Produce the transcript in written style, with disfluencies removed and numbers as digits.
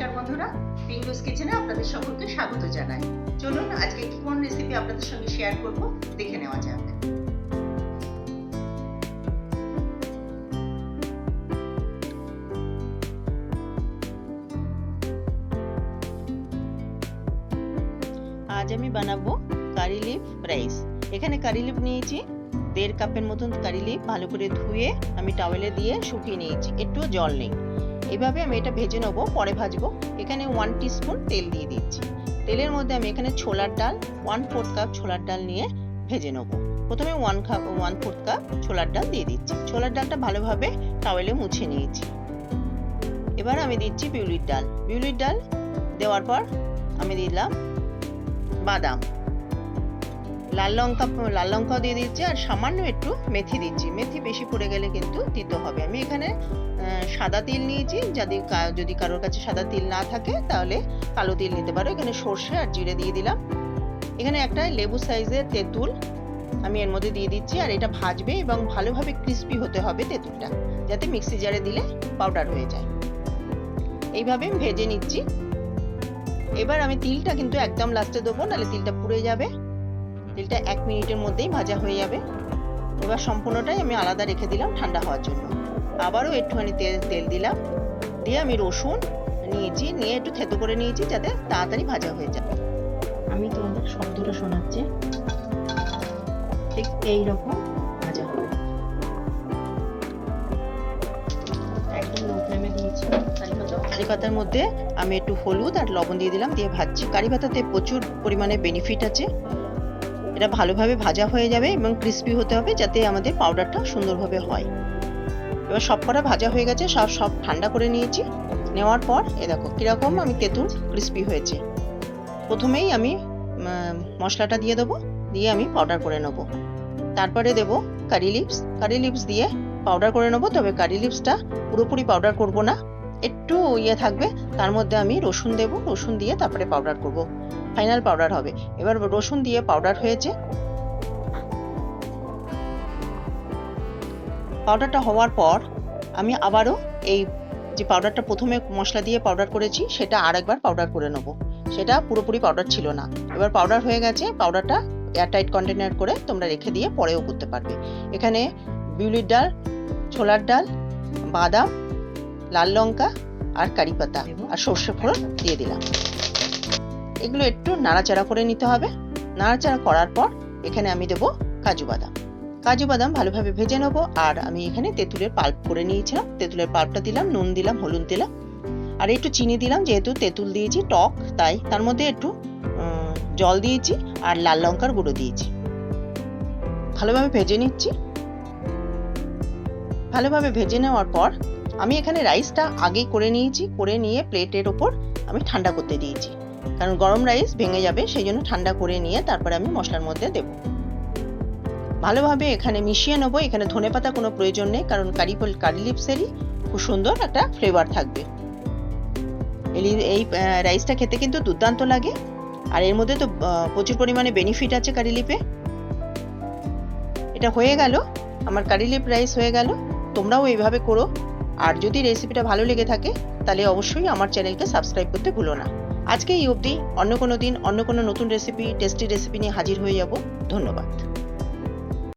নমস্কার বন্ধুরা, পিঙ্গুস কিচেনে আপনাদের সকলকে স্বাগত জানাই। চলুন আজকে কি কোন রেসিপি আপনাদের সঙ্গে শেয়ার করব দেখে নেওয়া যাক। আজ আমি বানাবো কারি লিফ রাইস। এখানে কারি লিফ নিয়েছি 1.5 কাপের মতন কারি লিফ ভালো করে ধুয়ে আমি টাওয়েলে দিয়ে শুকিয়ে নিয়েছি, একটু জল নেই। এইভাবে আমি এটা ভেজে নেবো, পরে ভাজবো। এখানে 1 টিস্পুন তেল দিয়ে দিচ্ছি। তেলের মধ্যে আমি এখানে ছোলার ডাল 1/4 কাপ ছোলার ডাল নিয়ে ভেজে নেবো। প্রথমে 1/4 কাপ ছোলার ডাল দিয়ে দিচ্ছি। ছোলার ডালটা ভালোভাবে টাওয়েলে মুছে নিয়েছি। এবার আমি দিচ্ছি বিউলির ডাল। বিউলির ডাল দেওয়ার পর আমি দিলাম বাদাম, লাল লঙ্কাও দিয়ে দিচ্ছি, আর সামান্য একটু মেথি দিচ্ছি। মেথি বেশি পড়ে গেলে কিন্তু দিতে হবে। আমি এখানে সাদা তিল নিয়েছি, যদি কারোর কাছে সাদা তিল না থাকে তাহলে কালো তিল নিতে পারো। এখানে সর্ষে আর জিরে দিয়ে দিলাম। এখানে একটা লেবু সাইজের তেঁতুল আমি এর মধ্যে দিয়ে দিচ্ছি, আর এটা ভাজবে এবং ভালোভাবে ক্রিস্পি হতে হবে তেঁতুলটা, যাতে মিক্সি জারে দিলে পাউডার হয়ে যায়। এইভাবে আমি ভেজে নিচ্ছি। এবার আমি তিলটা কিন্তু একদম লাস্টে দেবো, নাহলে তিলটা পুড়ে যাবে। তিলটা 1 মিনিটের মধ্যেই ভাজা হয়ে যাবে। এবার সম্পূর্ণটাই আমি আলাদা রেখে দিলাম ঠান্ডা হওয়ার জন্য। আবারও একটুখানি তেল দিলাম, দিয়ে আমি রসুন নিয়েছি, নিয়ে একটু থেতো করে নিয়েছি যাতে তাড়াতাড়ি ভাজা হয়ে যায়। আমি তোমাদের শব্দটা শোনাচ্ছি, ঠিক এইরকম ভাজা হবে। একদম লো ফ্লেমে দিয়েছি। কারি পাতার মধ্যে আমি একটু হলুদ আর লবণ দিয়ে দিলাম, দিয়ে ভাজছি। কারি পাতাতে প্রচুর পরিমাণে বেনিফিট আছে। এটা ভালোভাবে ভাজা হয়ে যাবে এবং ক্রিস্পি হতে হবে, যাতে আমাদের পাউডারটা সুন্দরভাবে হয়। এবার সবকটা ভাজা হয়ে গেছে, সব ঠান্ডা করে নিয়েছি। নেওয়ার পর দেখো কিরকম আমি তেঁতুল ক্রিস্পি হয়েছে। প্রথমেই আমি মশলাটা দিয়ে দেবো, দিয়ে আমি পাউডার করে নেবো। তারপরে দেবো কারি লিভস দিয়ে পাউডার করে নেবো। তবে কারি লিভসটা পুরোপুরি পাউডার করব না, একটু থাকবে। তার মধ্যে আমি রসুন দেবো, রসুন দিয়ে তারপরে পাউডার করব, ফাইনাল পাউডার হবে। এবার রসুন দিয়ে পাউডার হয়েছে। পাউডারটা হওয়ার পর আমি আবারও এই যে পাউডারটা প্রথমে মশলা দিয়ে পাউডার করেছি সেটা আরেকবার পাউডার করে নেব। সেটা পুরোপুরি পাউডার ছিল না। এবার পাউডার হয়ে গেছে। পাউডারটা এয়ারটাইট কন্টেনার করে তোমরা রেখে দিয়ে পরেও করতে পারবে। এখানে বিউলির ডাল, ছোলার ডাল, বাদাম, লাল লঙ্কা আর কারি পাতা আর সর্ষে ফোড়ন দিয়ে দিলাম। এগুলো একটু নাড়াচাড়া করে নিতে হবে। নাড়াচাড়া করার পর এখানে আমি দেবো কাজু বাদাম ভালোভাবে ভেজে নেবো। আর আমি এখানে তেঁতুলের পাল্প করে নিয়েছিলাম, তেঁতুলের পাল্পটা দিলাম, নুন দিলাম, হলুদ দিলাম, আর একটু চিনি দিলাম। যেহেতু তেঁতুল দিয়েছি টক, তাই তার মধ্যে একটু জল দিয়েছি আর লাল লঙ্কার গুঁড়ো দিয়েছি। ভালোভাবে ভেজে নিচ্ছি। ভালোভাবে ভেজে নেওয়ার পর আমি এখানে রাইসটা আগেই করে নিয়েছি, করে নিয়ে প্লেটের ওপর আমি ঠান্ডা করতে দিয়েছি, কারণ গরম রাইস ভেঙে যাবে, সেই জন্য ঠান্ডা করে নিয়ে তারপরে আমি মশলার মধ্যে দেব। ভালোভাবে এখানে মিশিয়ে নেবো। এখানে ধনেপাতা কোনো প্রয়োজন নেই, কারণ কারি লিভসেরই খুব সুন্দর একটা ফ্লেভার থাকবে। এই রাইসটা খেতে কিন্তু দুর্দান্ত লাগে, আর এর মধ্যে তো প্রচুর পরিমাণে বেনিফিট আছে কারি লিফে। এটা হয়ে গেল, আমার কারি লিফ রাইস হয়ে গেল। তোমরাও এইভাবে করো। আর যদি রেসিপিটা ভালো লেগে থাকে তাহলে অবশ্যই আমার চ্যানেলকে সাবস্ক্রাইব করতে ভুলো না। আজকে এই অবধি। অন্য কোনো দিন অন্য কোনো নতুন রেসিপি, টেস্টি রেসিপি নিয়ে হাজির হয়ে যাব। ধন্যবাদ।